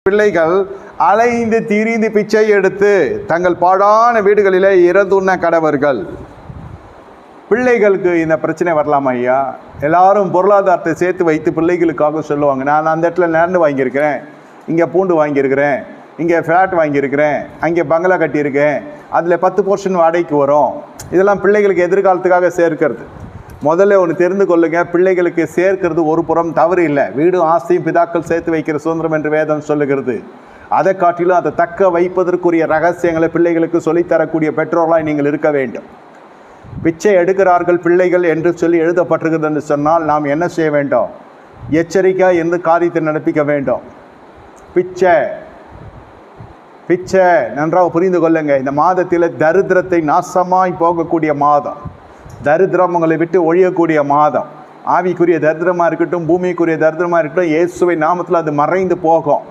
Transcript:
பிள்ளைகள் அலைந்து திரிந்து பிச்சை எடுத்து தங்கள் பாழான வீடுகளிலே இறந்துண்ண கடவர்கள். பிள்ளைகளுக்கு இந்த பிரச்சனை வரலாமா ஐயா? எல்லாரும் பொருளாதாரத்தை சேர்த்து வைத்து பிள்ளைகளுக்காக சொல்லுவாங்க, நான் அந்த இடத்துல லேண்டு வாங்கியிருக்கிறேன், இங்கே பூண்டு வாங்கியிருக்கிறேன், இங்கே ஃப்ளாட் வாங்கியிருக்கிறேன், அங்கே பங்களா கட்டியிருக்கேன், அதில் 10% வாடகைக்கு வரும். இதெல்லாம் பிள்ளைகளுக்கு எதிர்காலத்துக்காக சேர்க்கிறது. முதல்ல ஒன்று தெரிந்து கொள்ளுங்க, பிள்ளைகளுக்கு சேர்க்கிறது ஒரு புறம் தவறு இல்லை. வீடும் ஆசையும் பிதாக்கள் சேர்த்து வைக்கிற சுதந்திரம் என்று வேதம் சொல்லுகிறது. அதை காட்டிலும் அதை தக்க வைப்பதற்குரிய ரகசியங்களை பிள்ளைகளுக்கு சொல்லித்தரக்கூடிய பெற்றோர்களாய் நீங்கள் இருக்க வேண்டும். பிச்சை எடுக்கிறார்கள் பிள்ளைகள் என்று சொல்லி எழுதப்பட்டிருக்கிறது என்று சொன்னால் நாம் என்ன செய்ய வேண்டும்? எச்சரிக்கையாக இருந்து காரியத்தை நடப்பிக்க வேண்டும். பிச்சை நன்றாக புரிந்து கொள்ளுங்க. இந்த மாதத்தில் தரித்திரத்தை நாசமாய் போகக்கூடிய மாதம், தரித்திரம் உங்களை விட்டு ஒழியக்கூடிய மாதம். ஆவிக்குரிய தரித்திரமாக இருக்கட்டும், பூமிக்குரிய தரித்திரமாக இருக்கட்டும், இயேசுவை நாமத்தில் அது மறைந்து போகும்.